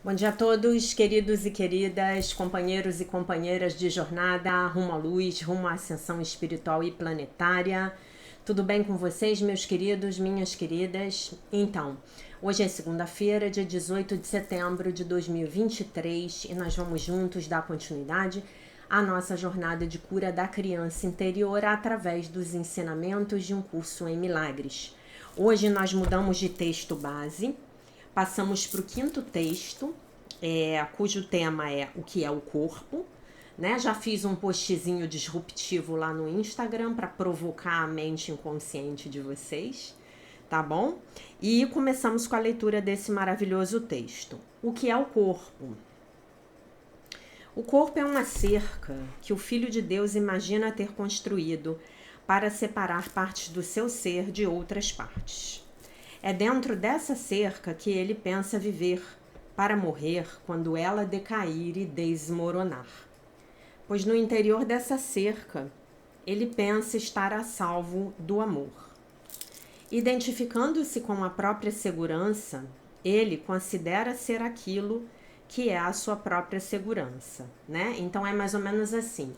Bom dia a todos, queridos e queridas, companheiros e companheiras de jornada rumo à luz, rumo à ascensão espiritual e planetária. Tudo bem com vocês, meus queridos, minhas queridas? Então, hoje é segunda-feira, dia 18 de setembro de 2023 e nós vamos juntos dar continuidade à nossa jornada de cura da criança interior através dos ensinamentos de um curso em milagres. Hoje nós mudamos de texto base. Passamos para o quinto texto, cujo tema é o que é o corpo, né? Já fiz um postzinho disruptivo lá no Instagram para provocar a mente inconsciente de vocês, tá bom? E começamos com a leitura desse maravilhoso texto. O que é o corpo? O corpo é uma cerca que o Filho de Deus imagina ter construído para separar partes do seu ser de outras partes. É dentro dessa cerca que ele pensa viver, para morrer quando ela decair e desmoronar. Pois no interior dessa cerca, ele pensa estar a salvo do amor. Identificando-se com a própria segurança, ele considera ser aquilo que é a sua própria segurança, né? Então é mais ou menos assim.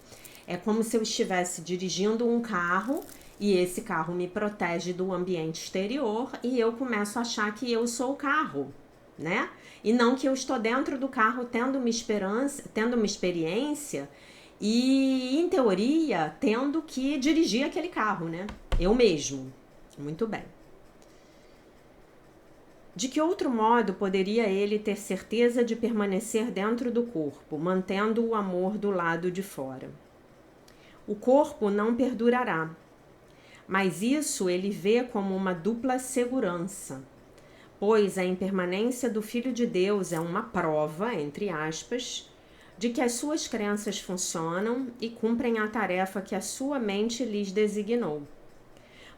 É como se eu estivesse dirigindo um carro e esse carro me protege do ambiente exterior e eu começo a achar que eu sou o carro, né? E não que eu estou dentro do carro tendo uma experiência e, em teoria, tendo que dirigir aquele carro, né? Eu mesmo. Muito bem. De que outro modo poderia ele ter certeza de permanecer dentro do corpo, mantendo o amor do lado de fora? O corpo não perdurará, mas isso ele vê como uma dupla segurança, pois a impermanência do Filho de Deus é uma prova, entre aspas, de que as suas crenças funcionam e cumprem a tarefa que a sua mente lhes designou.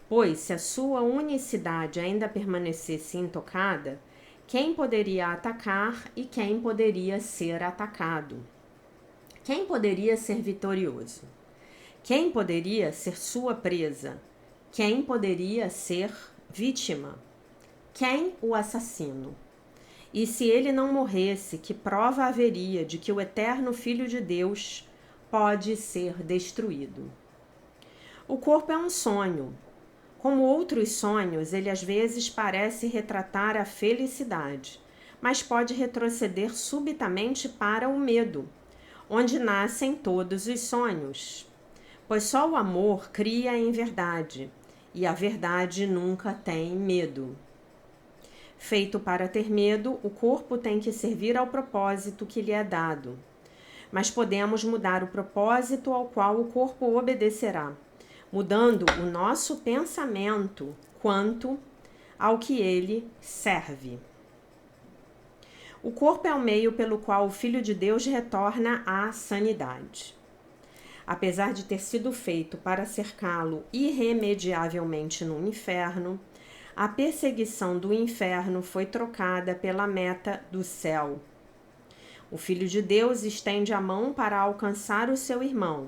Pois, se a sua unicidade ainda permanecesse intocada, quem poderia atacar e quem poderia ser atacado? Quem poderia ser vitorioso? Quem poderia ser sua presa? Quem poderia ser vítima? Quem o assassino? E se ele não morresse, que prova haveria de que o eterno Filho de Deus pode ser destruído? O corpo é um sonho. Como outros sonhos, ele às vezes parece retratar a felicidade, mas pode retroceder subitamente para o medo, onde nascem todos os sonhos. Pois só o amor cria em verdade, e a verdade nunca tem medo. Feito para ter medo, o corpo tem que servir ao propósito que lhe é dado. Mas podemos mudar o propósito ao qual o corpo obedecerá, mudando o nosso pensamento quanto ao que ele serve. O corpo é o meio pelo qual o Filho de Deus retorna à sanidade. Apesar de ter sido feito para cercá-lo irremediavelmente no inferno, a perseguição do inferno foi trocada pela meta do céu. O Filho de Deus estende a mão para alcançar o seu irmão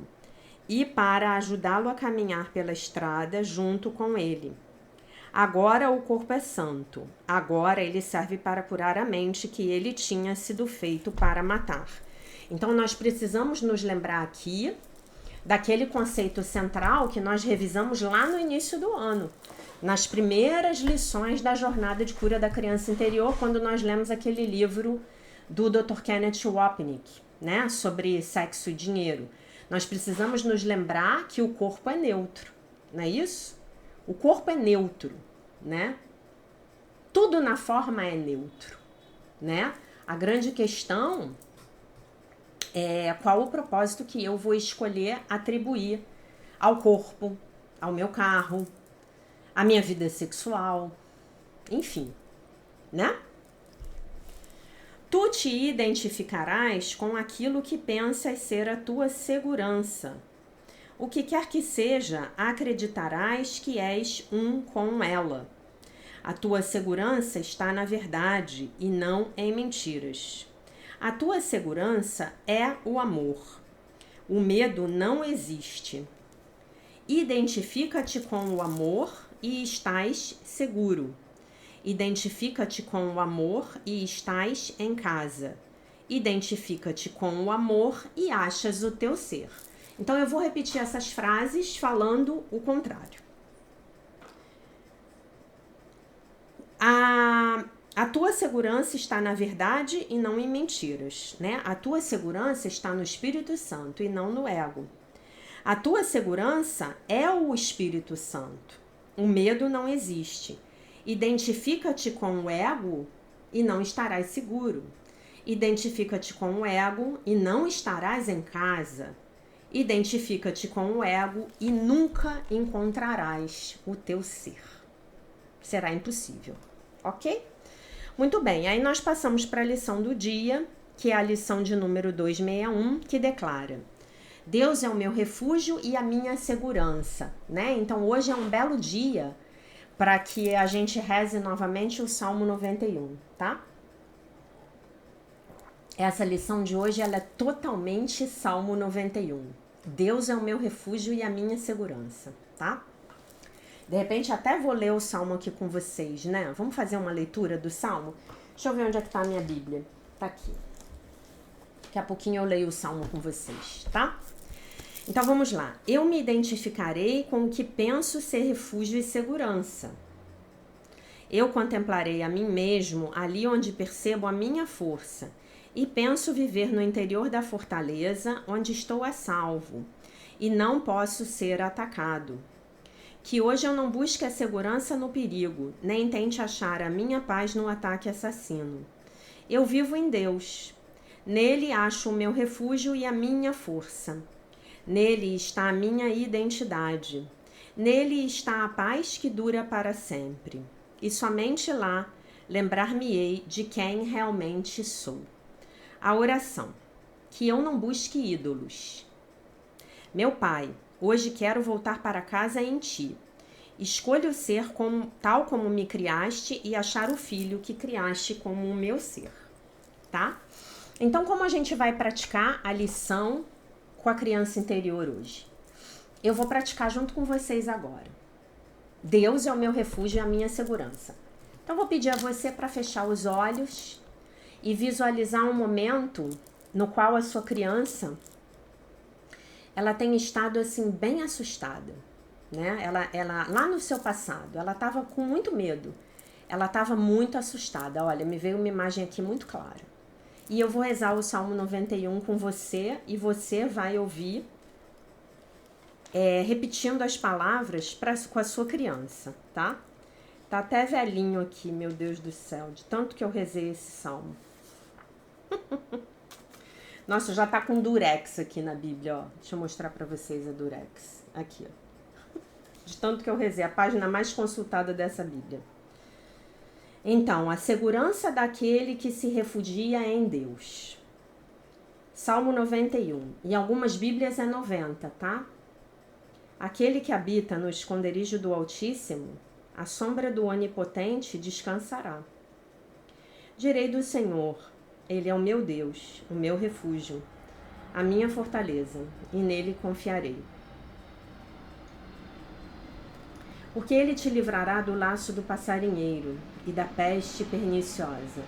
e para ajudá-lo a caminhar pela estrada junto com ele. Agora o corpo é santo, agora ele serve para curar a mente que ele tinha sido feito para matar. Então nós precisamos nos lembrar aqui daquele conceito central que nós revisamos lá no início do ano, nas primeiras lições da jornada de cura da criança interior, quando nós lemos aquele livro do Dr. Kenneth Wapnick, né, sobre sexo e dinheiro. Nós precisamos nos lembrar que o corpo é neutro, não é isso? O corpo é neutro, né? Tudo na forma é neutro, né? A grande questão é qual o propósito que eu vou escolher atribuir ao corpo, ao meu carro, à minha vida sexual, enfim, né? Tu te identificarás com aquilo que pensas ser a tua segurança. O que quer que seja, acreditarás que és um com ela. A tua segurança está na verdade e não em mentiras. A tua segurança é o amor. O medo não existe. Identifica-te com o amor e estás seguro. Identifica-te com o amor e estás em casa. Identifica-te com o amor e achas o teu ser. Então eu vou repetir essas frases falando o contrário. A tua segurança está na verdade e não em mentiras, né? A tua segurança está no Espírito Santo e não no ego. A tua segurança é o Espírito Santo. O medo não existe. Identifica-te com o ego e não estarás seguro. Identifica-te com o ego e não estarás em casa. Identifica-te com o ego e nunca encontrarás o teu ser. Será impossível, ok? Muito bem, aí nós passamos para a lição do dia, que é a lição de número 261, que declara: Deus é o meu refúgio e a minha segurança, né? Então hoje é um belo dia para que a gente reze novamente o Salmo 91, tá? Essa lição de hoje ela é totalmente Salmo 91. Deus é o meu refúgio e a minha segurança, tá? De repente até vou ler o Salmo aqui com vocês, né? Vamos fazer uma leitura do Salmo? Deixa eu ver onde é que tá a minha Bíblia. Tá aqui. Daqui a pouquinho eu leio o Salmo com vocês, tá? Então vamos lá. Eu me identificarei com o que penso ser refúgio e segurança. Eu contemplarei a mim mesmo ali onde percebo a minha força e penso viver no interior da fortaleza onde estou a salvo e não posso ser atacado. Que hoje eu não busque a segurança no perigo, nem tente achar a minha paz no ataque assassino. Eu vivo em Deus. Nele acho o meu refúgio e a minha força. Nele está a minha identidade. Nele está a paz que dura para sempre. E somente lá lembrar-me-ei de quem realmente sou. A oração. Que eu não busque ídolos. Meu Pai, hoje quero voltar para casa em ti. Escolho ser tal como me criaste e achar o filho que criaste como o meu ser, tá? Então, como a gente vai praticar a lição com a criança interior hoje? Eu vou praticar junto com vocês agora. Deus é o meu refúgio e a minha segurança. Então, vou pedir a você para fechar os olhos e visualizar um momento no qual a sua criança ela tem estado assim bem assustada, né? Ela lá no seu passado, ela estava com muito medo, ela estava muito assustada. Olha, me veio uma imagem aqui muito clara. E eu vou rezar o Salmo 91 com você e você vai ouvir repetindo as palavras com a sua criança, tá? Tá até velhinho aqui, meu Deus do céu, de tanto que eu rezei esse salmo. Nossa, já tá com durex aqui na Bíblia, ó. Deixa eu mostrar pra vocês a durex. Aqui, ó. De tanto que eu rezei, a página mais consultada dessa Bíblia. Então, a segurança daquele que se refugia em Deus. Salmo 91. Em algumas Bíblias é 90, tá? Aquele que habita no esconderijo do Altíssimo, à sombra do Onipotente descansará. Direi do Senhor: Ele é o meu Deus, o meu refúgio, a minha fortaleza, e nele confiarei. Porque ele te livrará do laço do passarinheiro e da peste perniciosa.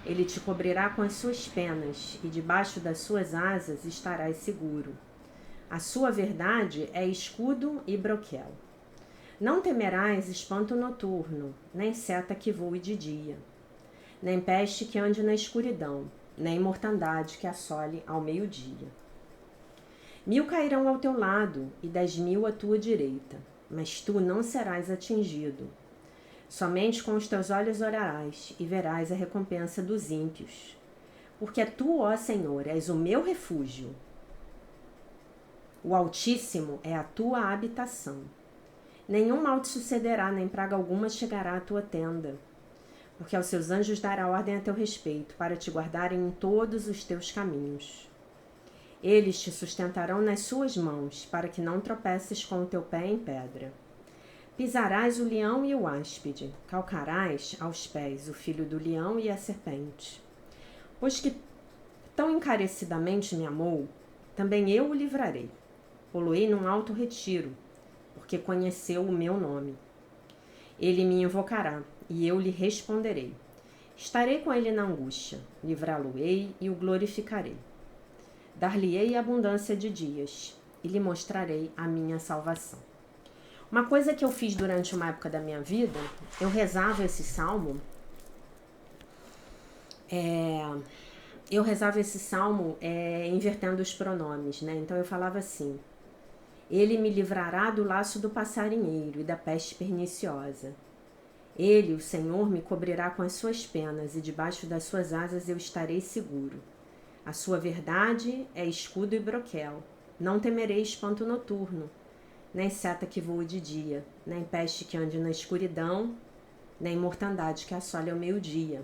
Ele te cobrirá com as suas penas, e debaixo das suas asas estarás seguro. A sua verdade é escudo e broquel. Não temerás espanto noturno, nem seta que voe de dia, nem peste que ande na escuridão, nem mortandade que assole ao meio-dia. 1000 cairão ao teu lado e 10.000 à tua direita, mas tu não serás atingido. Somente com os teus olhos orarás e verás a recompensa dos ímpios. Porque tu, ó Senhor, és o meu refúgio. O Altíssimo é a tua habitação. Nenhum mal te sucederá, nem praga alguma chegará à tua tenda. Porque aos seus anjos dará ordem a teu respeito, para te guardarem em todos os teus caminhos. Eles te sustentarão nas suas mãos, para que não tropeces com o teu pé em pedra. Pisarás o leão e o áspide, calcarás aos pés o filho do leão e a serpente. Pois que tão encarecidamente me amou, também eu o livrarei. Poloei num alto retiro, porque conheceu o meu nome. Ele me invocará, e eu lhe responderei. Estarei com ele na angústia, livrá-lo-ei e o glorificarei. Dar-lhe-ei abundância de dias e lhe mostrarei a minha salvação. Uma coisa que eu fiz durante uma época da minha vida, eu rezava esse salmo, invertendo os pronomes, né? Então eu falava assim: ele me livrará do laço do passarinheiro e da peste perniciosa. Ele, o Senhor, me cobrirá com as suas penas e debaixo das suas asas eu estarei seguro. A sua verdade é escudo e broquel. Não temerei espanto noturno, nem seta que voe de dia, nem peste que ande na escuridão, nem mortandade que assole ao meio-dia.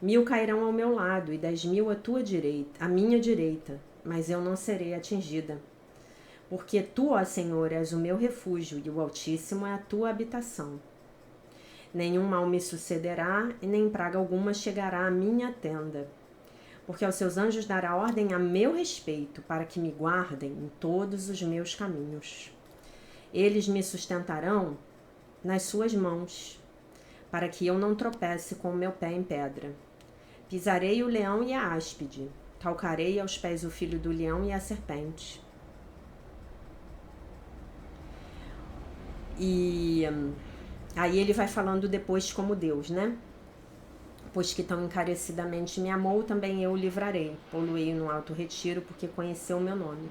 1000 cairão ao meu lado e 10.000 à tua direita, à minha direita, mas eu não serei atingida. Porque tu, ó Senhor, és o meu refúgio e o Altíssimo é a tua habitação. Nenhum mal me sucederá e nem praga alguma chegará à minha tenda. Porque aos seus anjos dará ordem a meu respeito, para que me guardem em todos os meus caminhos. Eles me sustentarão nas suas mãos, para que eu não tropece com o meu pé em pedra. Pisarei o leão e a áspide, calcarei aos pés o filho do leão e a serpente. E aí ele vai falando depois como Deus, né? Pois que tão encarecidamente me amou, também eu o livrarei. Poluei no alto retiro, porque conheceu o meu nome.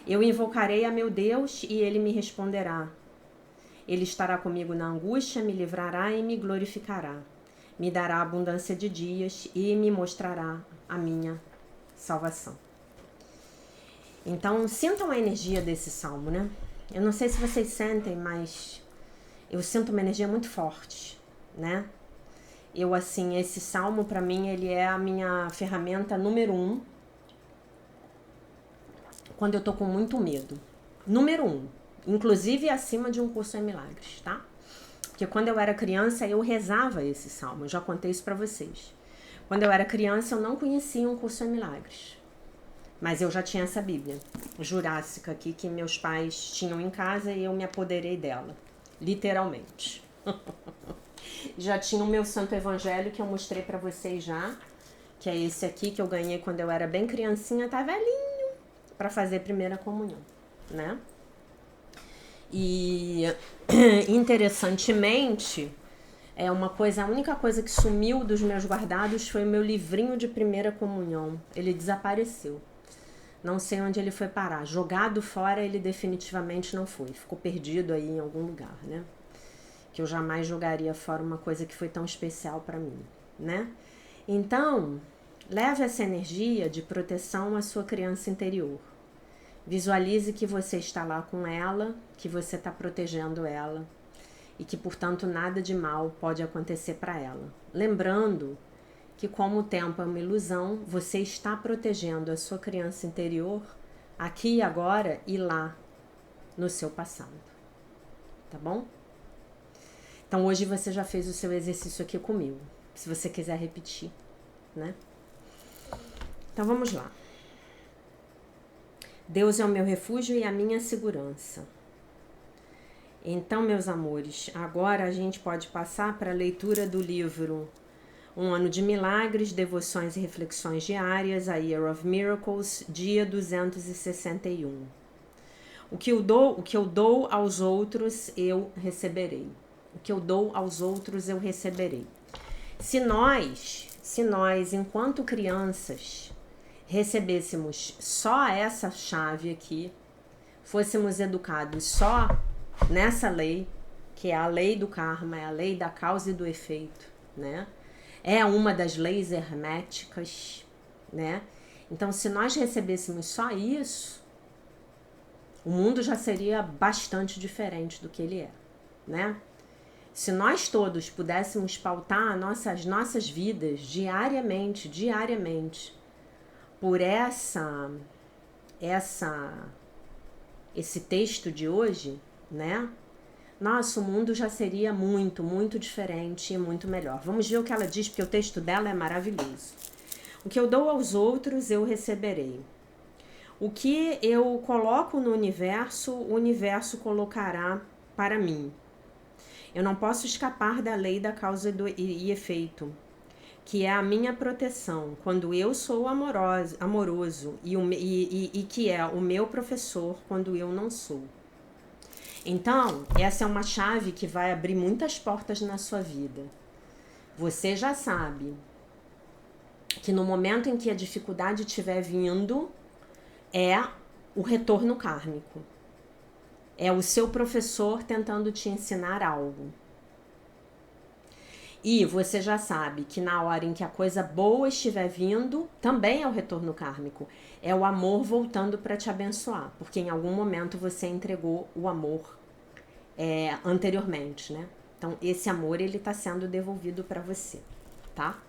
Eu invocarei a meu Deus e ele me responderá. Ele estará comigo na angústia, me livrará e me glorificará. Me dará abundância de dias e me mostrará a minha salvação. Então, sintam a energia desse salmo, né? Eu não sei se vocês sentem, mas eu sinto uma energia muito forte, né? Esse salmo pra mim, ele é a minha ferramenta número 1 quando eu tô com muito medo. Número 1, inclusive acima de um curso em milagres, tá? Porque quando eu era criança, eu rezava esse salmo, eu já contei isso pra vocês. Quando eu era criança, eu não conhecia um curso em milagres. Mas eu já tinha essa Bíblia jurássica aqui, que meus pais tinham em casa e eu me apoderei dela, literalmente. Já tinha o meu Santo Evangelho, que eu mostrei pra vocês já, que é esse aqui, que eu ganhei quando eu era bem criancinha, tá velhinho, pra fazer primeira comunhão, né? E interessantemente, a única coisa que sumiu dos meus guardados foi o meu livrinho de primeira comunhão. Ele desapareceu. Não sei onde ele foi parar. Jogado fora, ele definitivamente não foi. Ficou perdido aí em algum lugar, né? Que eu jamais jogaria fora uma coisa que foi tão especial para mim, né? Então, leve essa energia de proteção à sua criança interior. Visualize que você está lá com ela, que você está protegendo ela e que, portanto, nada de mal pode acontecer para ela. Lembrando que, como o tempo é uma ilusão, você está protegendo a sua criança interior aqui e agora e lá no seu passado. Tá bom? Então, hoje você já fez o seu exercício aqui comigo, se você quiser repetir, né? Então, vamos lá. Deus é o meu refúgio e a minha segurança. Então, meus amores, agora a gente pode passar para a leitura do livro Um Ano de Milagres, Devoções e Reflexões Diárias, a Year of Miracles, dia 261. O que eu dou aos outros, eu receberei. O que eu dou aos outros, eu receberei. Se nós, enquanto crianças, recebêssemos só essa chave aqui, fôssemos educados só nessa lei, que é a lei do karma, é a lei da causa e do efeito, né? É uma das leis herméticas, né? Então, se nós recebêssemos só isso, o mundo já seria bastante diferente do que ele é, né? Se nós todos pudéssemos pautar nossas vidas diariamente, por esse texto de hoje, né? Nosso mundo já seria muito, muito diferente e muito melhor. Vamos ver o que ela diz, porque o texto dela é maravilhoso. O que eu dou aos outros, eu receberei. O que eu coloco no universo, o universo colocará para mim. Eu não posso escapar da lei da causa e efeito, que é a minha proteção quando eu sou amoroso e que é o meu professor quando eu não sou. Então, essa é uma chave que vai abrir muitas portas na sua vida. Você já sabe que no momento em que a dificuldade estiver vindo, é o retorno kármico. É o seu professor tentando te ensinar algo. E você já sabe que na hora em que a coisa boa estiver vindo, também é o retorno kármico. É o amor voltando para te abençoar. Porque em algum momento você entregou o amor anteriormente, né? Então esse amor ele está sendo devolvido para você, tá?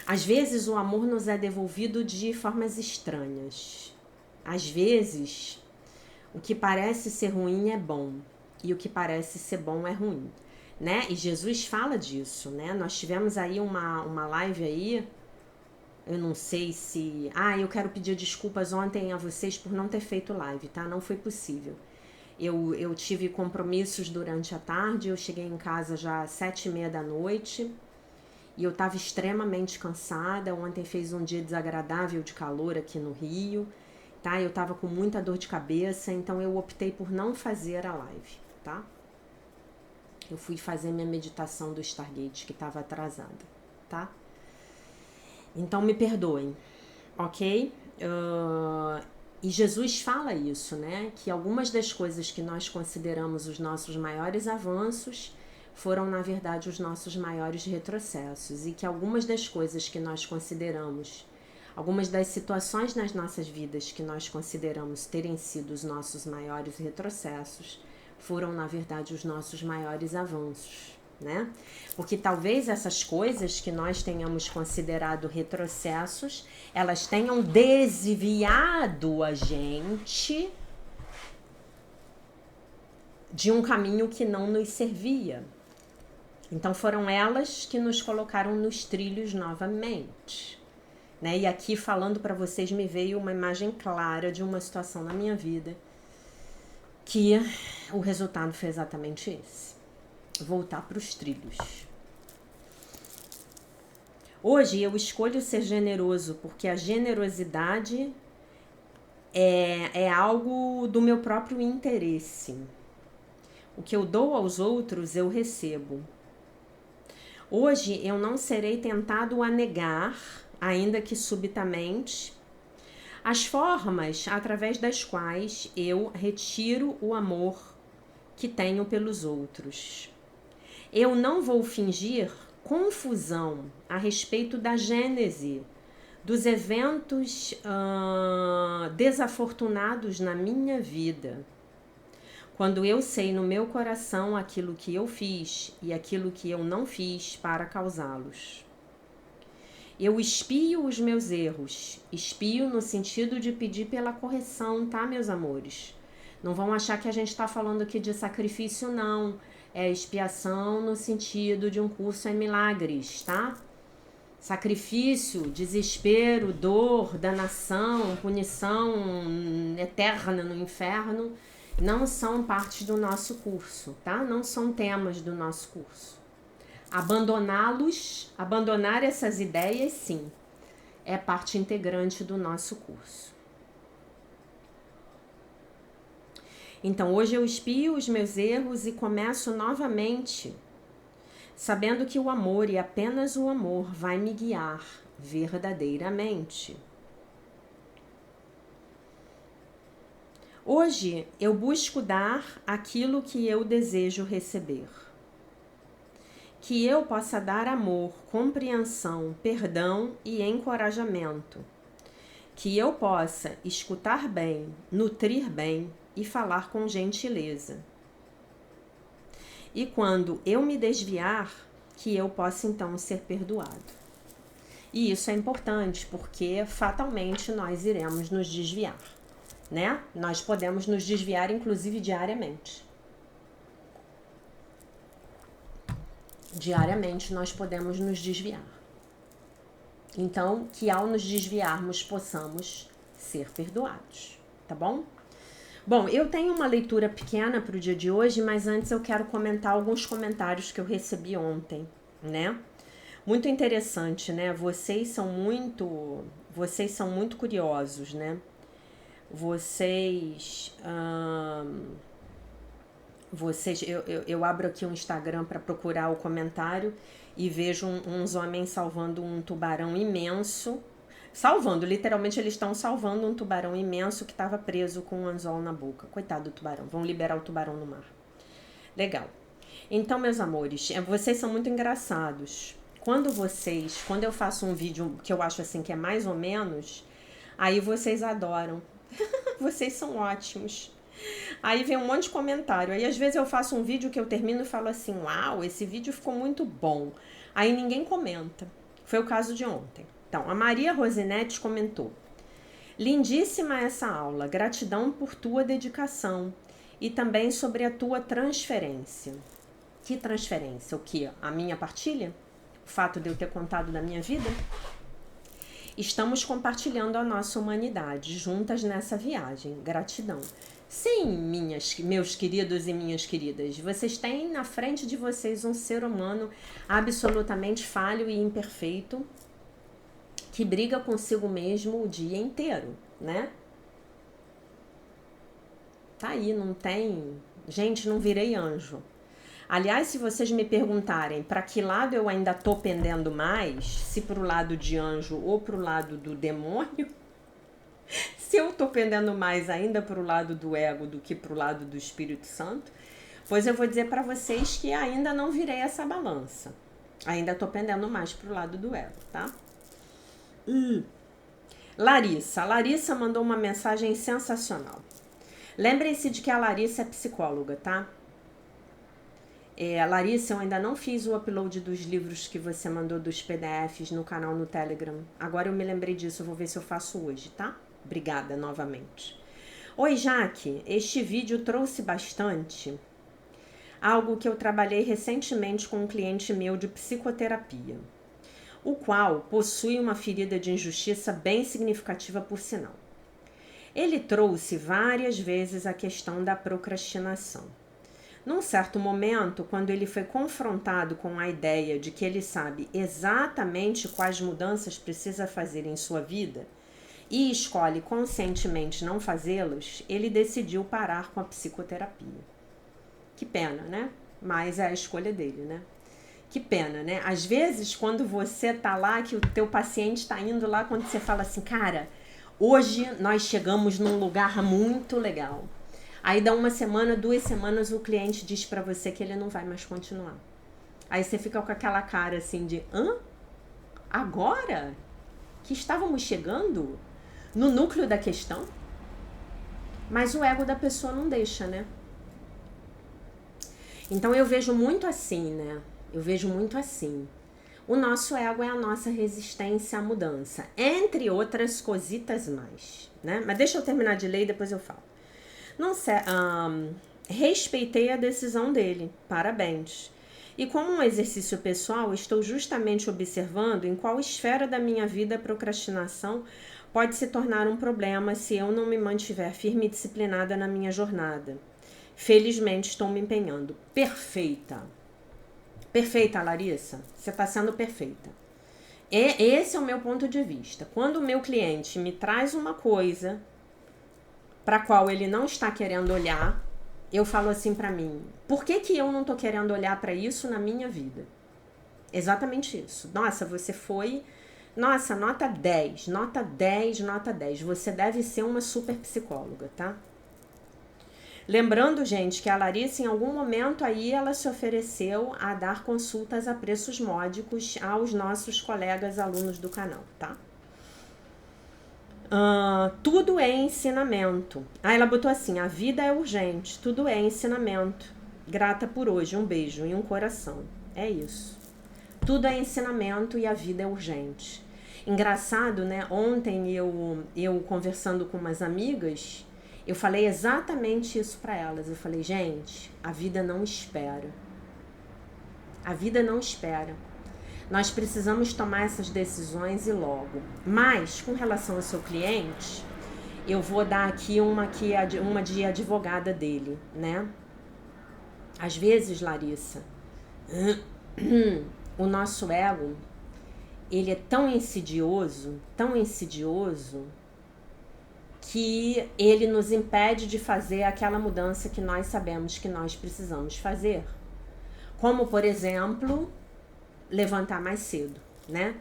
Às vezes o amor nos é devolvido de formas estranhas. Às vezes o que parece ser ruim é bom e o que parece ser bom é ruim, né? E Jesus fala disso, né? Nós tivemos aí uma live aí, eu não sei se... eu quero pedir desculpas ontem a vocês por não ter feito live, tá? Não foi possível. Eu tive compromissos durante a tarde, eu cheguei em casa já às 7h30 da noite e eu estava extremamente cansada. Ontem fez um dia desagradável de calor aqui no Rio, tá? Eu estava com muita dor de cabeça, então eu optei por não fazer a live, tá? Eu fui fazer minha meditação do Stargate, que estava atrasada, tá? Então me perdoem, ok? E Jesus fala isso, né? Que algumas das coisas que nós consideramos os nossos maiores avanços foram, na verdade, os nossos maiores retrocessos. E que algumas das coisas que nós consideramos, algumas das situações nas nossas vidas que nós consideramos terem sido os nossos maiores retrocessos, foram, na verdade, os nossos maiores avanços, né? Porque talvez essas coisas que nós tenhamos considerado retrocessos, elas tenham desviado a gente de um caminho que não nos servia. Então foram elas que nos colocaram nos trilhos novamente, né? E aqui falando para vocês me veio uma imagem clara de uma situação na minha vida que o resultado foi exatamente esse. Voltar para os trilhos. Hoje eu escolho ser generoso porque a generosidade é algo do meu próprio interesse. O que eu dou aos outros eu recebo. Hoje eu não serei tentado a negar, ainda que subitamente, as formas através das quais eu retiro o amor que tenho pelos outros. Eu não vou fingir confusão a respeito da gênese dos eventos desafortunados na minha vida. Quando eu sei no meu coração aquilo que eu fiz e aquilo que eu não fiz para causá-los. Eu espio os meus erros. Espio no sentido de pedir pela correção, tá, meus amores? Não vão achar que a gente está falando aqui de sacrifício, não. É expiação no sentido de um curso em milagres, tá? Sacrifício, desespero, dor, danação, punição eterna no inferno não são parte do nosso curso, tá? Não são temas do nosso curso. Abandonar essas ideias, sim, é parte integrante do nosso curso. Então, hoje eu espio os meus erros e começo novamente, sabendo que o amor e apenas o amor vai me guiar verdadeiramente. Hoje eu busco dar aquilo que eu desejo receber. Que eu possa dar amor, compreensão, perdão e encorajamento. Que eu possa escutar bem, nutrir bem e falar com gentileza. E quando eu me desviar, que eu possa então ser perdoado. E isso é importante porque fatalmente nós iremos nos desviar, né? Nós podemos nos desviar inclusive diariamente. Diariamente nós podemos nos desviar. Então, que ao nos desviarmos possamos ser perdoados, tá bom? Bom, eu tenho uma leitura pequena para o dia de hoje, mas antes eu quero comentar alguns comentários que eu recebi ontem, né? Muito interessante, né? Vocês são muito curiosos, né? Vocês, eu abro aqui o Instagram para procurar o comentário e vejo uns homens salvando um tubarão imenso. Salvando, literalmente eles estão salvando um tubarão imenso que estava preso com um anzol na boca. Coitado do tubarão, vão liberar o tubarão no mar. Legal. Então, meus amores, vocês são muito engraçados. Quando eu faço um vídeo que eu acho assim que é mais ou menos, aí vocês adoram. Vocês são ótimos. Aí vem um monte de comentário. Aí às vezes eu faço um vídeo que eu termino e falo assim: uau, esse vídeo ficou muito bom. Aí ninguém comenta. Foi o caso de ontem. Então, a Maria Rosinete comentou: lindíssima essa aula, gratidão por tua dedicação e também sobre a tua transferência. Que transferência? O que? A minha partilha? O fato de eu ter contado da minha vida? Estamos compartilhando a nossa humanidade juntas nessa viagem. Gratidão. Sim, meus queridos e minhas queridas, vocês têm na frente de vocês um ser humano absolutamente falho e imperfeito que briga consigo mesmo o dia inteiro, né? Tá aí, não tem... Gente, não virei anjo. Aliás, se vocês me perguntarem para que lado eu ainda tô pendendo mais, se pro lado de anjo ou pro lado do demônio, se eu tô pendendo mais ainda pro lado do ego do que pro lado do Espírito Santo, pois eu vou dizer para vocês que ainda não virei essa balança. Ainda tô pendendo mais pro lado do ego, tá? Larissa mandou uma mensagem sensacional. Lembrem-se de que a Larissa é psicóloga, tá? Larissa, eu ainda não fiz o upload dos livros que você mandou dos PDFs no canal no Telegram. Agora eu me lembrei disso, eu vou ver se eu faço hoje, tá? Obrigada novamente. Oi, Jaque, este vídeo trouxe bastante algo que eu trabalhei recentemente com um cliente meu de psicoterapia, o qual possui uma ferida de injustiça bem significativa, por sinal. Ele trouxe várias vezes a questão da procrastinação. Num certo momento, quando ele foi confrontado com a ideia de que ele sabe exatamente quais mudanças precisa fazer em sua vida e escolhe conscientemente não fazê-las, ele decidiu parar com a psicoterapia. Que pena, né? Mas é a escolha dele, né? Que pena, né? Às vezes, quando você tá lá, que o teu paciente tá indo lá, quando você fala assim, cara, hoje nós chegamos num lugar muito legal. Aí dá uma semana, 2 semanas, o cliente diz pra você que ele não vai mais continuar. Aí você fica com aquela cara assim de, hã? Agora? Que estávamos chegando no núcleo da questão? Mas o ego da pessoa não deixa, né? Então eu vejo muito assim, né? Eu vejo muito assim. O nosso ego é a nossa resistência à mudança, entre outras cositas mais, né? Mas deixa eu terminar de ler e depois eu falo. Não sei, respeitei a decisão dele, parabéns. E como um exercício pessoal, estou justamente observando em qual esfera da minha vida a procrastinação pode se tornar um problema se eu não me mantiver firme e disciplinada na minha jornada. Felizmente estou me empenhando. Perfeita. Perfeita, Larissa. Você está sendo perfeita. Esse é o meu ponto de vista. Quando o meu cliente me traz uma coisa para a qual ele não está querendo olhar, eu falo assim para mim, por que eu não tô querendo olhar para isso na minha vida? Exatamente isso. Nossa, você foi... Nossa, nota 10, nota 10, nota 10. Você deve ser uma super psicóloga, tá? Lembrando, gente, que a Larissa, em algum momento aí, ela se ofereceu a dar consultas a preços módicos aos nossos colegas alunos do canal, tá? Tudo é ensinamento. Ela botou assim, a vida é urgente, tudo é ensinamento. Grata por hoje, um beijo e um coração. É isso. Tudo é ensinamento e a vida é urgente. Engraçado, né? Ontem eu conversando com umas amigas, eu falei exatamente isso para elas. Eu falei, gente, a vida não espera. A vida não espera. Nós precisamos tomar essas decisões e logo. Mas, com relação ao seu cliente, Eu vou dar aqui uma de advogada dele, né? Às vezes, Larissa, o nosso ego, ele é tão insidioso, que ele nos impede de fazer aquela mudança que nós sabemos que nós precisamos fazer. Como, por exemplo, levantar mais cedo, né?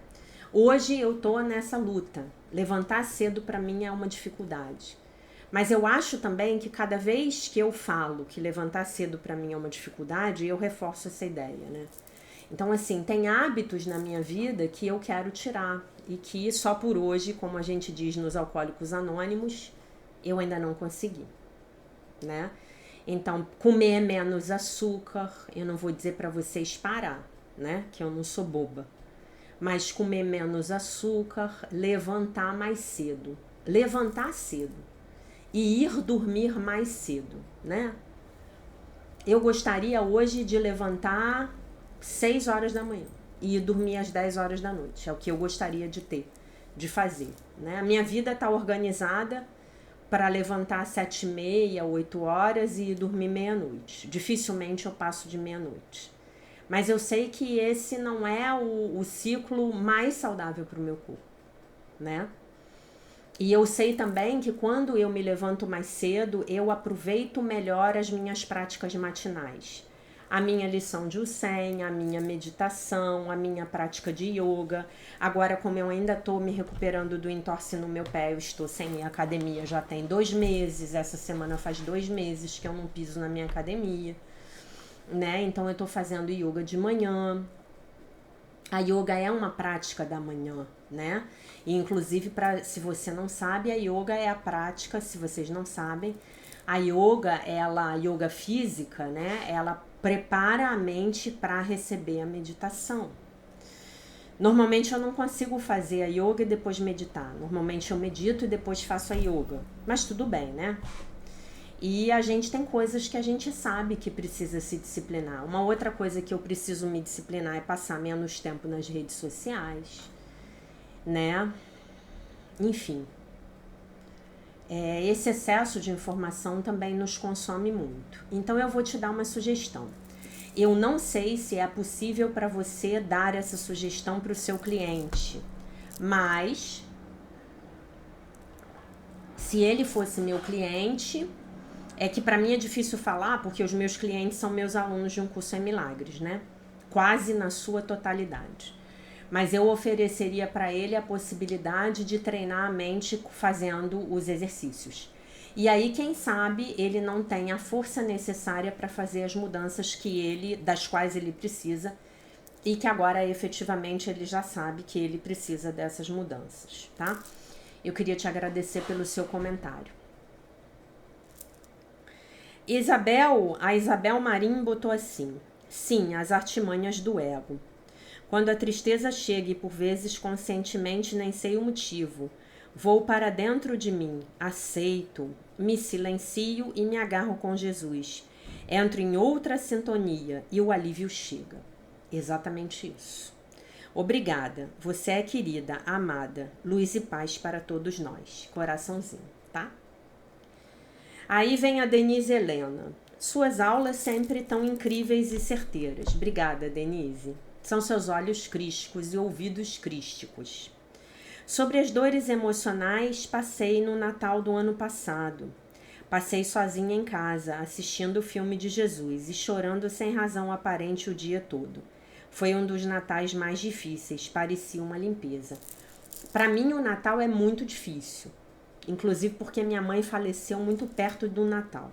Hoje eu tô nessa luta. Levantar cedo para mim é uma dificuldade. Mas eu acho também que cada vez que eu falo que levantar cedo para mim é uma dificuldade, eu reforço essa ideia, né? Então, assim, tem hábitos na minha vida que eu quero tirar e que só por hoje, como a gente diz nos Alcoólicos Anônimos, eu ainda não consegui, né? Então, comer menos açúcar, eu não vou dizer para vocês parar, né? Que eu não sou boba. Mas comer menos açúcar, levantar mais cedo. Levantar cedo. E ir dormir mais cedo, né? Eu gostaria hoje de levantar 6 horas da manhã e ir dormir às 10 horas da noite. É o que eu gostaria de fazer, né? A minha vida está organizada para levantar às 7h30, 8 horas e ir dormir meia-noite. Dificilmente eu passo de meia-noite. Mas eu sei que esse não é o ciclo mais saudável para o meu corpo, né? E eu sei também que quando eu me levanto mais cedo, eu aproveito melhor as minhas práticas matinais. A minha lição de U100, a minha meditação, a minha prática de yoga. Agora, como eu ainda estou me recuperando do entorse no meu pé, eu estou sem ir à academia já tem 2 meses. Essa semana faz 2 meses que eu não piso na minha academia, né? Então eu estou fazendo yoga de manhã. A yoga é uma prática da manhã, né? E inclusive, se você não sabe, a yoga é a prática, se vocês não sabem, a yoga física, né? Ela prepara a mente para receber a meditação. Normalmente eu não consigo fazer a yoga e depois meditar. Normalmente eu medito e depois faço a yoga. Mas tudo bem, né? E a gente tem coisas que a gente sabe que precisa se disciplinar. Uma outra coisa que eu preciso me disciplinar é passar menos tempo nas redes sociais, né? Enfim. Esse excesso de informação também nos consome muito. Então eu vou te dar uma sugestão. Eu não sei se é possível para você dar essa sugestão para o seu cliente, mas se ele fosse meu cliente, é que para mim é difícil falar porque os meus clientes são meus alunos de um curso em milagres, né? Quase na sua totalidade. Mas eu ofereceria para ele a possibilidade de treinar a mente fazendo os exercícios. E aí, quem sabe, ele não tem a força necessária para fazer as mudanças das quais ele precisa e que agora efetivamente ele já sabe que ele precisa dessas mudanças, tá? Eu queria te agradecer pelo seu comentário. A Isabel Marim botou assim: sim, as artimanhas do ego. Quando a tristeza chega e por vezes conscientemente nem sei o motivo, vou para dentro de mim, aceito, me silencio e me agarro com Jesus. Entro em outra sintonia e o alívio chega. Exatamente isso. Obrigada, você é querida, amada, luz e paz para todos nós. Coraçãozinho, tá? Aí vem a Denise Helena. Suas aulas sempre tão incríveis e certeiras. Obrigada, Denise. São seus olhos crísticos e ouvidos crísticos. Sobre as dores emocionais, passei no Natal do ano passado. Passei sozinha em casa, assistindo o filme de Jesus e chorando sem razão aparente o dia todo. Foi um dos natais mais difíceis, parecia uma limpeza. Para mim, o Natal é muito difícil. Inclusive porque minha mãe faleceu muito perto do Natal.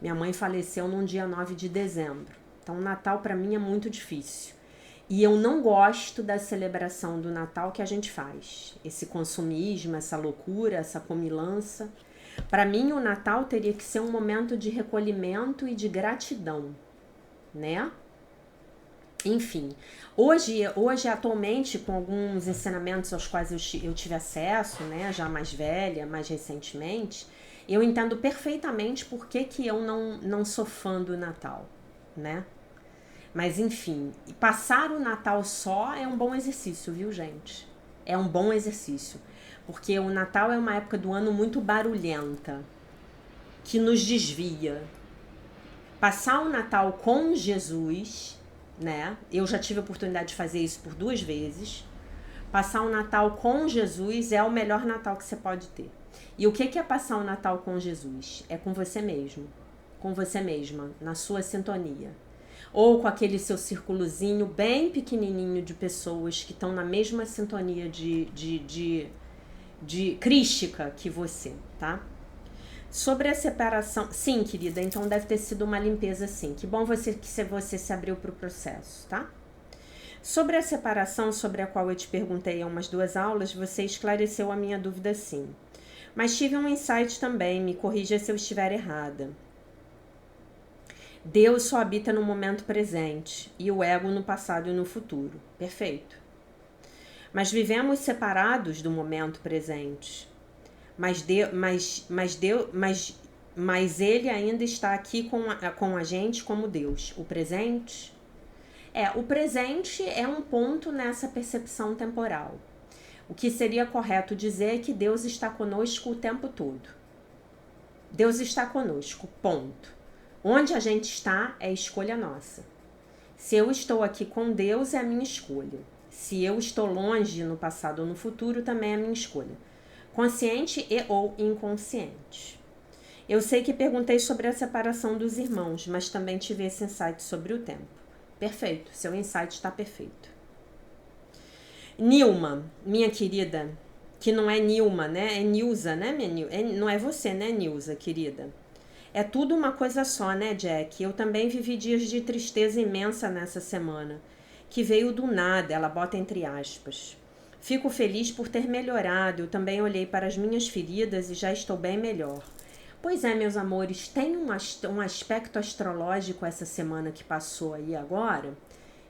Minha mãe faleceu no dia 9 de dezembro. Então, o Natal para mim é muito difícil. E eu não gosto da celebração do Natal que a gente faz. Esse consumismo, essa loucura, essa comilança. Para mim, o Natal teria que ser um momento de recolhimento e de gratidão, né? Enfim, hoje atualmente, com alguns ensinamentos aos quais eu tive acesso, né, já mais velha, mais recentemente, eu entendo perfeitamente por que eu não sou fã do Natal, né? Mas enfim, passar o Natal só é um bom exercício, viu, gente? é um bom exercício. Porque o Natal é uma época do ano muito barulhenta, que nos desvia. Passar o Natal com Jesus, né? Eu já tive a oportunidade de fazer isso por 2 vezes. Passar o Natal com Jesus é o melhor Natal que você pode ter. E o que é passar o Natal com Jesus? É com você mesmo, com você mesma, na sua sintonia. Ou com aquele seu círculozinho bem pequenininho de pessoas que estão na mesma sintonia de crística que você, tá? Sobre a separação, sim, querida, então deve ter sido uma limpeza, sim. Que bom que você se abriu para o processo, tá? Sobre a separação, sobre a qual eu te perguntei há umas 2 aulas, você esclareceu a minha dúvida, sim. Mas tive um insight também, me corrija se eu estiver errada. Deus só habita no momento presente e o ego no passado e no futuro. Perfeito. Mas vivemos separados do momento presente. Mas ele ainda está aqui com a gente como Deus. O presente? O presente é um ponto nessa percepção temporal. O que seria correto dizer é que Deus está conosco o tempo todo. Deus está conosco, ponto. Onde a gente está é escolha nossa. Se eu estou aqui com Deus, é a minha escolha. Se eu estou longe no passado ou no futuro, também é a minha escolha. Consciente e ou inconsciente. Eu sei que perguntei sobre a separação dos irmãos, mas também tive esse insight sobre o tempo. Perfeito, seu insight está perfeito. Nilma, minha querida, que não é Nilma, né? É Nilza, né, não é você, né, Nilza, querida? É tudo uma coisa só, né, Jack? Eu também vivi dias de tristeza imensa nessa semana, que veio do nada, ela bota entre aspas. Fico feliz por ter melhorado, eu também olhei para as minhas feridas e já estou bem melhor. Pois é, meus amores, tem um aspecto astrológico essa semana que passou aí agora,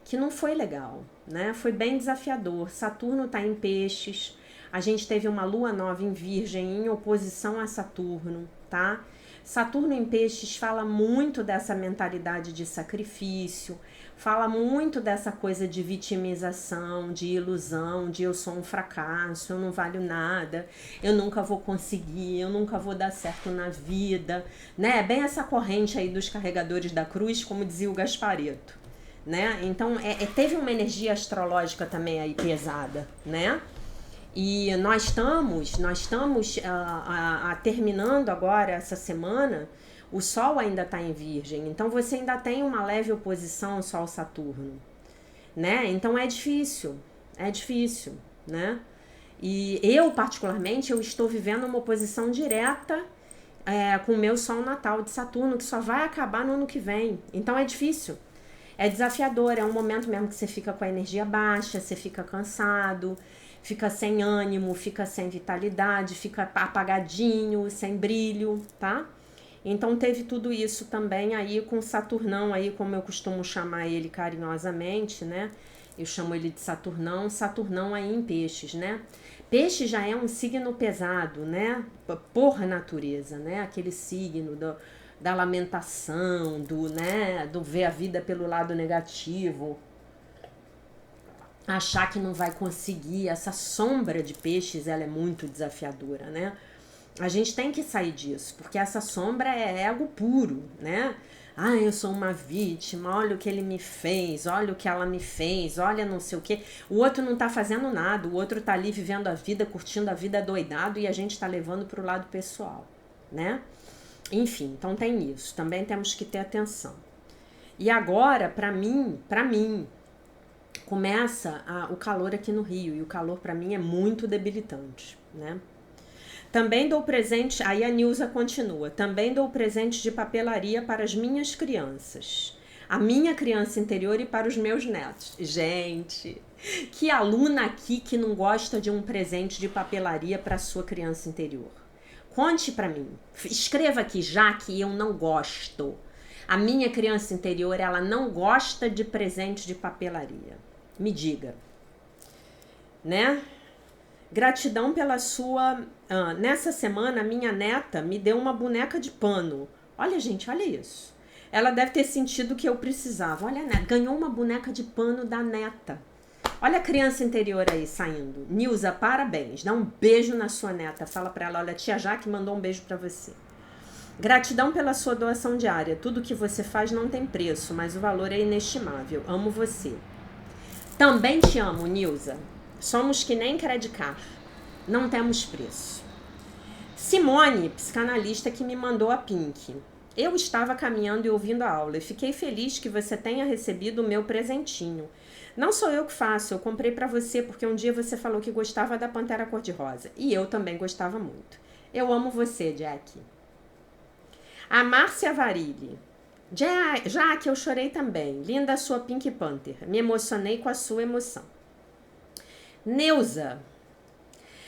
que não foi legal, né? Foi bem desafiador. Saturno está em peixes, a gente teve uma lua nova em Virgem em oposição a Saturno, tá? Saturno em peixes fala muito dessa mentalidade de sacrifício, fala muito dessa coisa de vitimização, de ilusão, de eu sou um fracasso, eu não valho nada, eu nunca vou conseguir, eu nunca vou dar certo na vida, né? Bem essa corrente aí dos carregadores da cruz, como dizia o Gasparetto, né? Então, teve uma energia astrológica também aí pesada, né? E nós estamos terminando agora essa semana, o Sol ainda está em Virgem, então você ainda tem uma leve oposição Sol-Saturno, né? Então é difícil, né? E eu, particularmente, eu estou vivendo uma oposição direta com o meu Sol natal de Saturno, que só vai acabar no ano que vem, então é difícil. É desafiador, é um momento mesmo que você fica com a energia baixa, você fica cansado, fica sem ânimo, fica sem vitalidade, fica apagadinho, sem brilho, tá? Então teve tudo isso também aí com Saturnão aí, como eu costumo chamar ele carinhosamente, né? Eu chamo ele de Saturnão aí em peixes, né? Peixe já é um signo pesado, né? Por natureza, né? Aquele signo da lamentação, do ver a vida pelo lado negativo, achar que não vai conseguir. Essa sombra de peixes, ela é muito desafiadora, né? A gente tem que sair disso, porque essa sombra é ego puro, né? Ah, eu sou uma vítima, olha o que ele me fez, olha o que ela me fez, olha não sei o que. O outro não tá fazendo nada, o outro tá ali vivendo a vida, curtindo a vida doidado, e a gente tá levando pro lado pessoal, né? Enfim, então tem isso, também temos que ter atenção. E agora, para mim, começa o calor aqui no Rio, e o calor para mim é muito debilitante, né? Também dou presente, aí a Nilza continua, também dou presente de papelaria para as minhas crianças, a minha criança interior e para os meus netos. Gente, que aluna aqui que não gosta de um presente de papelaria para a sua criança interior? Conte para mim, escreva aqui, já que eu não gosto. A minha criança interior, ela não gosta de presente de papelaria. Me diga, né? Gratidão pela sua... nessa semana, minha neta me deu uma boneca de pano. Olha, gente, olha isso. Ela deve ter sentido que eu precisava. Olha, ganhou uma boneca de pano da neta. Olha a criança interior aí saindo. Nilza, parabéns. Dá um beijo na sua neta. Fala pra ela, olha, tia Jaque mandou um beijo pra você. Gratidão pela sua doação diária. Tudo que você faz não tem preço, mas o valor é inestimável. Amo você. Também te amo, Nilza. Somos que nem Credit Card. Não temos preço. Simone, psicanalista que me mandou a Pink. Eu estava caminhando e ouvindo a aula e fiquei feliz que você tenha recebido o meu presentinho. Não sou eu que faço, eu comprei para você porque um dia você falou que gostava da Pantera Cor-de-Rosa. E eu também gostava muito. Eu amo você, Jack. A Márcia Varilli. Jack, eu chorei também. Linda a sua Pink Panther. Me emocionei com a sua emoção. Neuza.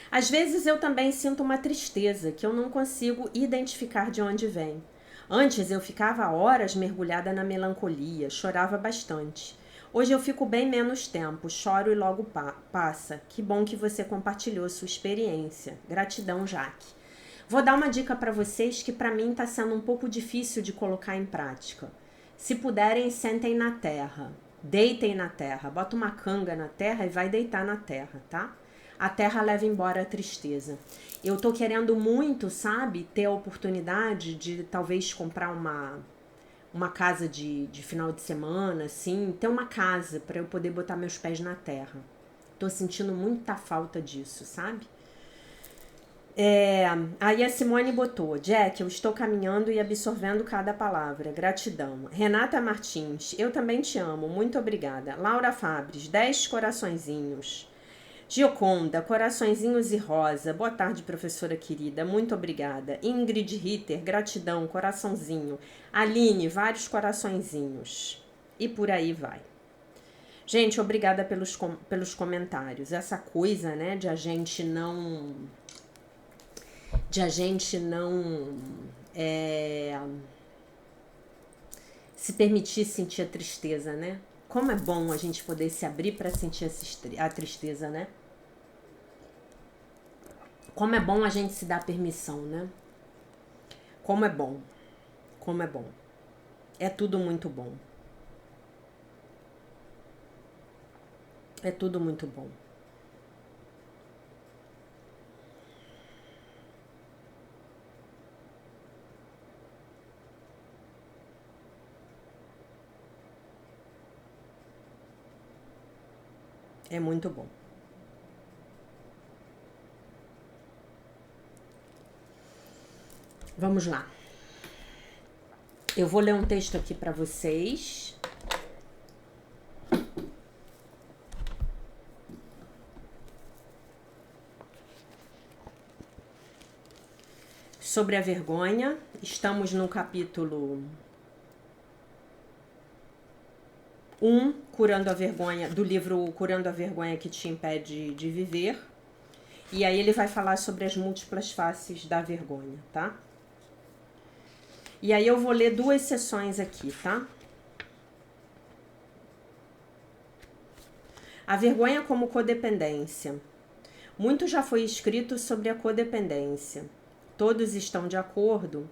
Às vezes eu também sinto uma tristeza que eu não consigo identificar de onde vem. Antes eu ficava horas mergulhada na melancolia, chorava bastante. Hoje eu fico bem menos tempo, choro e logo passa. Que bom que você compartilhou sua experiência. Gratidão, Jaque. Vou dar uma dica para vocês que para mim está sendo um pouco difícil de colocar em prática. Se puderem, sentem na terra. Deitem na terra. Bota uma canga na terra e vai deitar na terra, tá? A terra leva embora a tristeza. Eu tô querendo muito, sabe, ter a oportunidade de talvez comprar uma casa de final de semana, assim, ter uma casa para eu poder botar meus pés na terra. Tô sentindo muita falta disso, sabe? Aí a Simone botou, Jack, eu estou caminhando e absorvendo cada palavra, gratidão. Renata Martins, eu também te amo, muito obrigada. Laura Fabres, 10 coraçõezinhos. Gioconda, coraçõezinhos e rosa. Boa tarde, professora querida. Muito obrigada. Ingrid Ritter, gratidão, coraçãozinho. Aline, vários coraçõezinhos. E por aí vai. Gente, obrigada pelos comentários. Essa coisa, né, de a gente não se permitir sentir a tristeza, né? Como é bom a gente poder se abrir para sentir a tristeza, né? Como é bom a gente se dar permissão, né? Como é bom. Como é bom. É tudo muito bom. É tudo muito bom. É muito bom. Vamos lá. Eu vou ler um texto aqui para vocês. Sobre a vergonha. Estamos no capítulo 1, Curando a Vergonha, do livro Curando a Vergonha que te impede de viver. E aí ele vai falar sobre as múltiplas faces da vergonha, tá? E aí eu vou ler 2 sessões aqui, tá? A vergonha como codependência. Muito já foi escrito sobre a codependência. Todos estão de acordo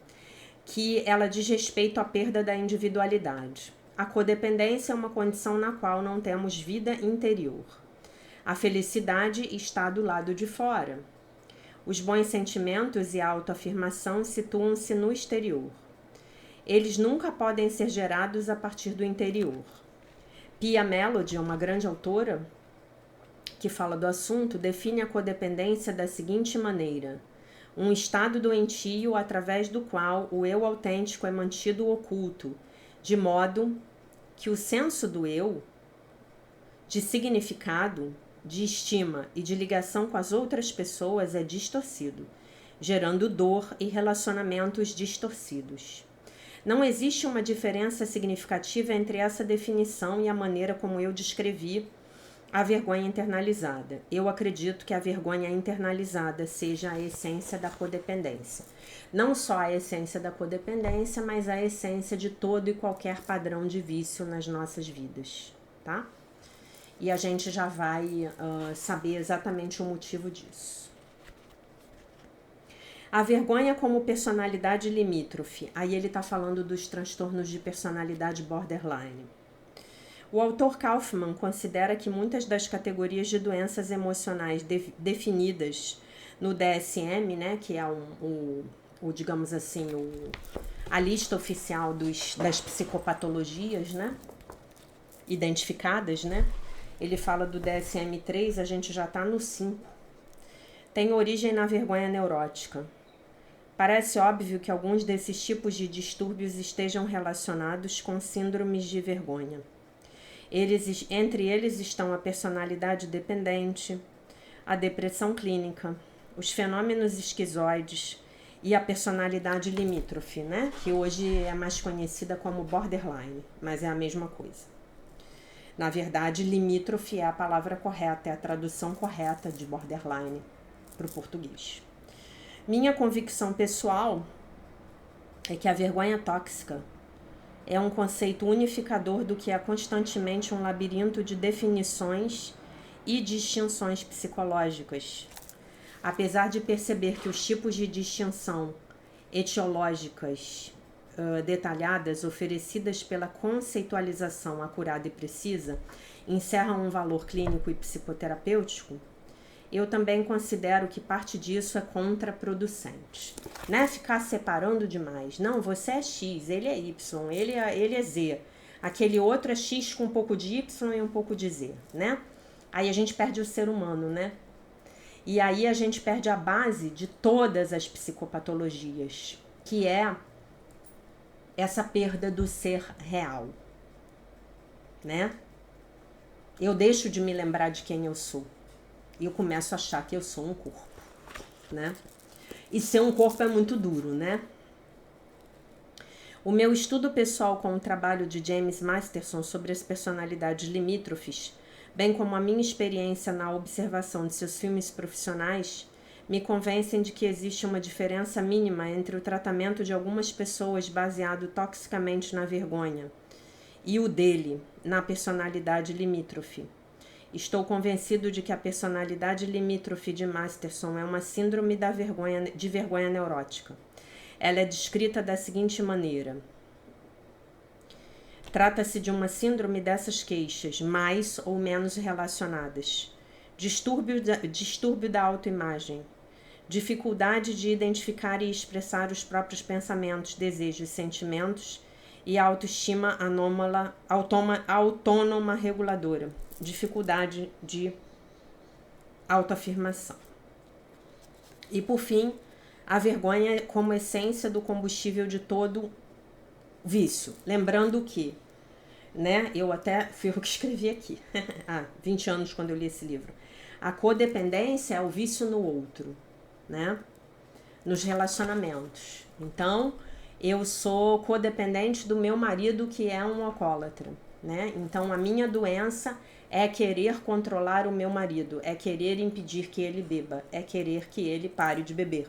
que ela diz respeito à perda da individualidade. A codependência é uma condição na qual não temos vida interior. A felicidade está do lado de fora. Os bons sentimentos e a autoafirmação situam-se no exterior. Eles nunca podem ser gerados a partir do interior. Pia Mellody, uma grande autora que fala do assunto, define a codependência da seguinte maneira: um estado doentio através do qual o eu autêntico é mantido oculto, de modo que o senso do eu, de significado, de estima e de ligação com as outras pessoas é distorcido, gerando dor e relacionamentos distorcidos. Não existe uma diferença significativa entre essa definição e a maneira como eu descrevi a vergonha internalizada. Eu acredito que a vergonha internalizada seja a essência da codependência. Não só a essência da codependência, mas a essência de todo e qualquer padrão de vício nas nossas vidas, tá? E a gente já vai saber exatamente o motivo disso. A vergonha como personalidade limítrofe. Aí ele está falando dos transtornos de personalidade borderline. O autor Kaufman considera que muitas das categorias de doenças emocionais definidas no DSM, né, que é digamos assim, a lista oficial das psicopatologias, né, identificadas, né? Ele fala do DSM-3, a gente já está no 5. Tem origem na vergonha neurótica. Parece óbvio que alguns desses tipos de distúrbios estejam relacionados com síndromes de vergonha. Entre eles estão a personalidade dependente, a depressão clínica, os fenômenos esquizoides e a personalidade limítrofe, né? Que hoje é mais conhecida como borderline, mas é a mesma coisa. Na verdade, limítrofe é a palavra correta, é a tradução correta de borderline para o português. Minha convicção pessoal é que a vergonha tóxica é um conceito unificador do que é constantemente um labirinto de definições e distinções psicológicas. Apesar de perceber que os tipos de distinção etiológicas detalhadas oferecidas pela conceitualização acurada e precisa encerram um valor clínico e psicoterapêutico, eu também considero que parte disso é contraproducente. Né? Ficar separando demais. Não, você é X, ele é Y, ele é Z. Aquele outro é X com um pouco de Y e um pouco de Z, né? Aí a gente perde o ser humano, né? E aí a gente perde a base de todas as psicopatologias, que é essa perda do ser real, né? Eu deixo de me lembrar de quem eu sou. E eu começo a achar que eu sou um corpo, né? E ser um corpo é muito duro, né? O meu estudo pessoal com o trabalho de James Masterson sobre as personalidades limítrofes, bem como a minha experiência na observação de seus filmes profissionais, me convencem de que existe uma diferença mínima entre o tratamento de algumas pessoas baseado toxicamente na vergonha e o dele, na personalidade limítrofe. Estou convencido de que a personalidade limítrofe de Masterson é uma síndrome de vergonha neurótica. Ela é descrita da seguinte maneira: trata-se de uma síndrome dessas queixas, mais ou menos relacionadas. Distúrbio da autoimagem. Dificuldade de identificar e expressar os próprios pensamentos, desejos e sentimentos e autoestima autônoma reguladora. Dificuldade de autoafirmação. E, por fim, a vergonha como essência do combustível de todo vício. Lembrando que, né, eu até fui eu que escrevi aqui, há 20 anos quando eu li esse livro. A codependência é o vício no outro, né? Nos relacionamentos. Então, eu sou codependente do meu marido, que é um alcoólatra, né? Então, a minha doença é querer controlar o meu marido, é querer impedir que ele beba, é querer que ele pare de beber,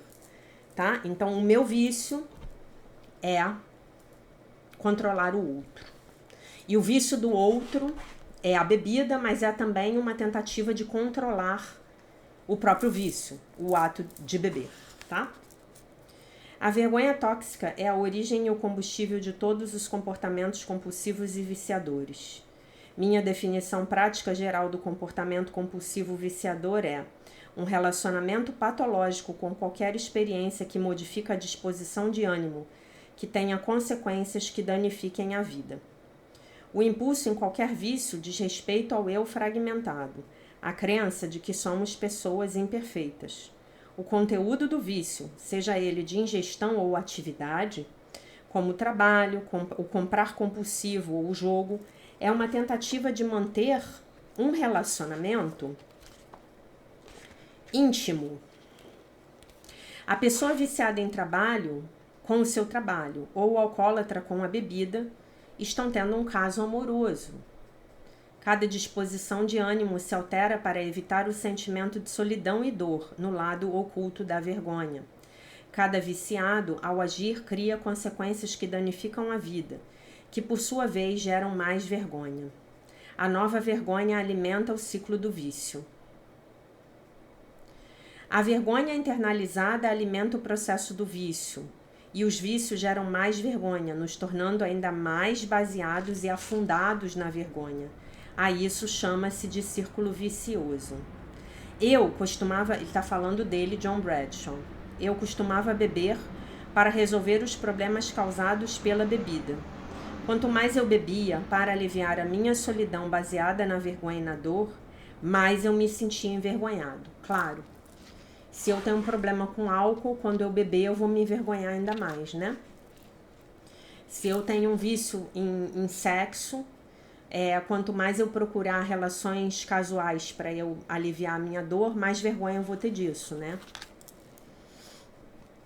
tá? Então, o meu vício é controlar o outro. E o vício do outro é a bebida, mas é também uma tentativa de controlar o próprio vício, o ato de beber, tá? A vergonha tóxica é a origem e o combustível de todos os comportamentos compulsivos e viciadores. Minha definição prática geral do comportamento compulsivo viciador é um relacionamento patológico com qualquer experiência que modifica a disposição de ânimo, que tenha consequências que danifiquem a vida. O impulso em qualquer vício diz respeito ao eu fragmentado, a crença de que somos pessoas imperfeitas. O conteúdo do vício, seja ele de ingestão ou atividade, como o trabalho, o comprar compulsivo ou o jogo, é uma tentativa de manter um relacionamento íntimo. A pessoa viciada em trabalho, com o seu trabalho, ou o alcoólatra com a bebida, estão tendo um caso amoroso. Cada disposição de ânimo se altera para evitar o sentimento de solidão e dor no lado oculto da vergonha. Cada viciado, ao agir, cria consequências que danificam a vida, que por sua vez geram mais vergonha. A nova vergonha alimenta o ciclo do vício. A vergonha internalizada alimenta o processo do vício, E os vícios geram mais vergonha, nos tornando ainda mais baseados e afundados na vergonha. A isso chama-se de círculo vicioso. Eu costumava, ele está falando dele, John Bradshaw, eu costumava beber para resolver os problemas causados pela bebida. Quanto mais eu bebia para aliviar a minha solidão baseada na vergonha e na dor, mais eu me sentia envergonhado. Claro, se eu tenho um problema com álcool, quando eu beber eu vou me envergonhar ainda mais, né? Se eu tenho um vício em sexo, quanto mais eu procurar relações casuais para eu aliviar a minha dor, mais vergonha eu vou ter disso, né?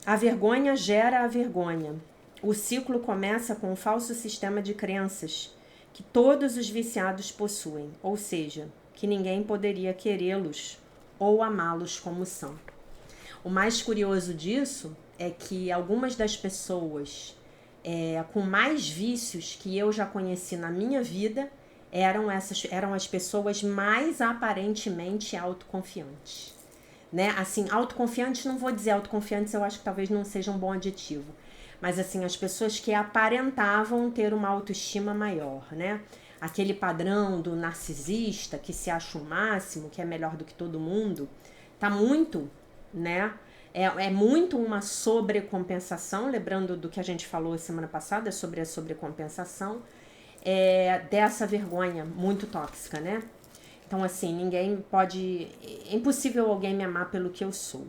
A vergonha gera a vergonha. O ciclo começa com um falso sistema de crenças que todos os viciados possuem, ou seja, que ninguém poderia querê-los ou amá-los como são. O mais curioso disso é que algumas das pessoas com mais vícios que eu já conheci na minha vida eram as pessoas mais aparentemente autoconfiantes, né? Assim, autoconfiantes, não vou dizer autoconfiantes, eu acho que talvez não seja um bom adjetivo, mas assim, as pessoas que aparentavam ter uma autoestima maior, né? Aquele padrão do narcisista que se acha o máximo, que é melhor do que todo mundo, tá muito, né? É muito uma sobrecompensação, lembrando do que a gente falou semana passada sobre a sobrecompensação, dessa vergonha muito tóxica, né? Então, assim, ninguém pode... É impossível alguém me amar pelo que eu sou.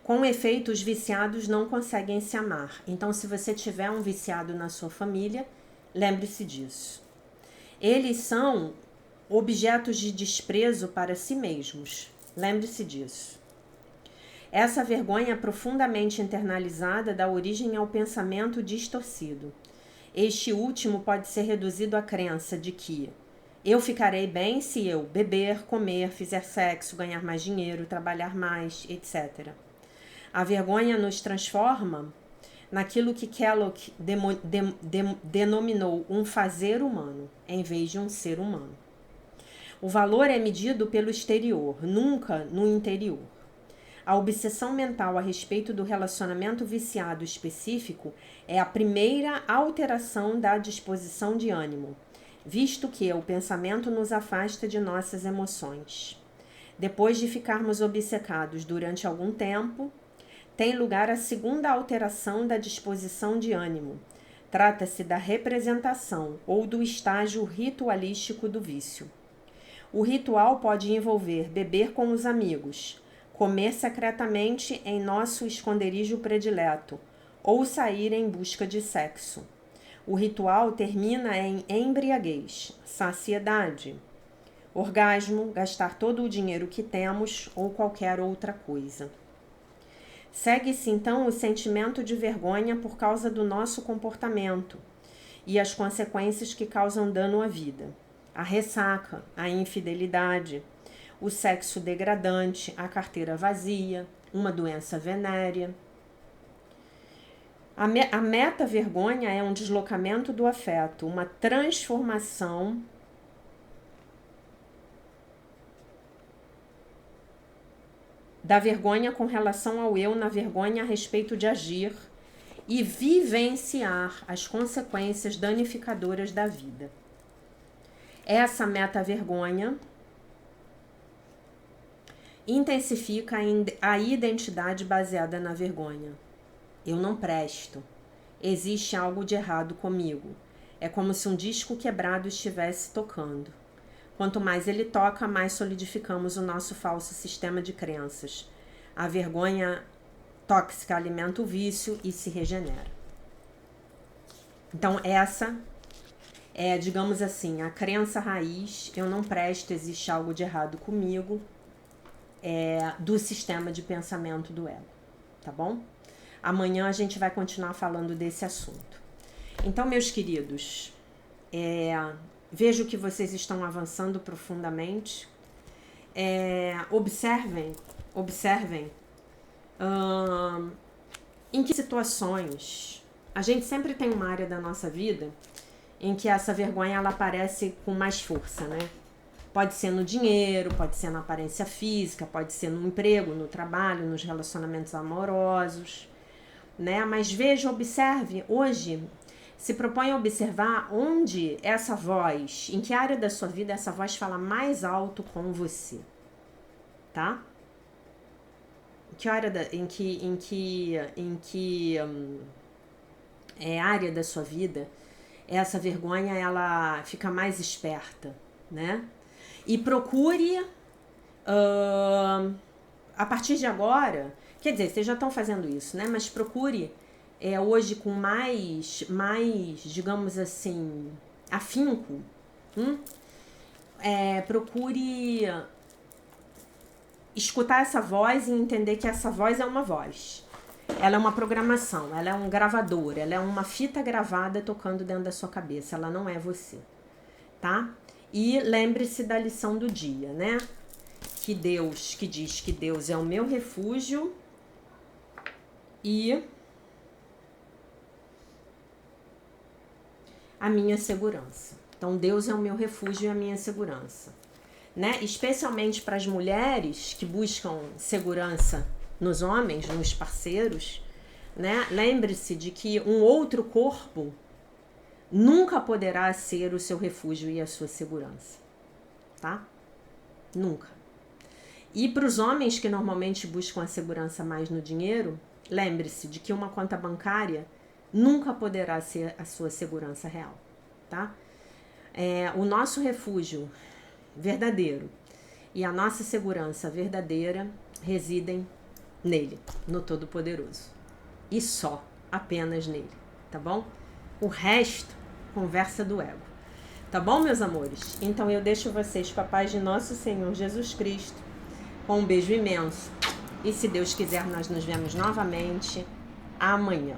Com efeito, os viciados não conseguem se amar. Então, se você tiver um viciado na sua família, lembre-se disso. Eles são objetos de desprezo para si mesmos. Lembre-se disso. Essa vergonha profundamente internalizada dá origem ao pensamento distorcido. Este último pode ser reduzido à crença de que eu ficarei bem se eu beber, comer, fizer sexo, ganhar mais dinheiro, trabalhar mais, etc. A vergonha nos transforma naquilo que Kellogg denominou um fazer humano, em vez de um ser humano. O valor é medido pelo exterior, nunca no interior. A obsessão mental a respeito do relacionamento viciado específico é a primeira alteração da disposição de ânimo, visto que o pensamento nos afasta de nossas emoções. Depois de ficarmos obcecados durante algum tempo, tem lugar a segunda alteração da disposição de ânimo. Trata-se da representação ou do estágio ritualístico do vício. O ritual pode envolver beber com os amigos, comer secretamente em nosso esconderijo predileto ou sair em busca de sexo. O ritual termina em embriaguez, saciedade, orgasmo, gastar todo o dinheiro que temos ou qualquer outra coisa. Segue-se então o sentimento de vergonha por causa do nosso comportamento e as consequências que causam dano à vida. A ressaca, a infidelidade, o sexo degradante, a carteira vazia, uma doença venérea. A meta-vergonha é um deslocamento do afeto, uma transformação da vergonha com relação ao eu na vergonha a respeito de agir e vivenciar as consequências danificadoras da vida. Essa meta-vergonha intensifica a identidade baseada na vergonha. Eu não presto. Existe algo de errado comigo. É como se um disco quebrado estivesse tocando. Quanto mais ele toca, mais solidificamos o nosso falso sistema de crenças. A vergonha tóxica alimenta o vício e se regenera. Então, essa é, digamos assim, a crença raiz, eu não presto, existe algo de errado comigo, do sistema de pensamento do ego, tá bom? Amanhã a gente vai continuar falando desse assunto. Então, meus queridos, vejo que vocês estão avançando profundamente. Observem em que situações. A gente sempre tem uma área da nossa vida em que essa vergonha ela aparece com mais força, né? Pode ser no dinheiro, pode ser na aparência física, pode ser no emprego, no trabalho, nos relacionamentos amorosos, né? Mas veja, observe, hoje se propõe a observar onde essa voz, em que área da sua vida essa voz fala mais alto com você, tá? Que área área da sua vida essa vergonha ela fica mais esperta, né? E procure a partir de agora, quer dizer, vocês já estão fazendo isso, né? Mas procure hoje com mais, digamos assim, afinco, procure escutar essa voz e entender que essa voz é uma voz. Ela é uma programação, ela é um gravador, ela é uma fita gravada tocando dentro da sua cabeça, ela não é você, tá? E lembre-se da lição do dia, né? Que diz que Deus é o meu refúgio e a minha segurança. Então, Deus é o meu refúgio e a minha segurança, né? Especialmente para as mulheres que buscam segurança nos homens, nos parceiros, né? Lembre-se de que um outro corpo nunca poderá ser o seu refúgio e a sua segurança, tá? Nunca. E para os homens que normalmente buscam a segurança mais no dinheiro, lembre-se de que uma conta bancária nunca poderá ser a sua segurança real, tá? O nosso refúgio verdadeiro e a nossa segurança verdadeira residem nele, no Todo-Poderoso. E só, apenas nele, tá bom? O resto, conversa do ego. Tá bom, meus amores? Então eu deixo vocês com a paz de nosso Senhor Jesus Cristo, com um beijo imenso. E se Deus quiser, nós nos vemos novamente amanhã.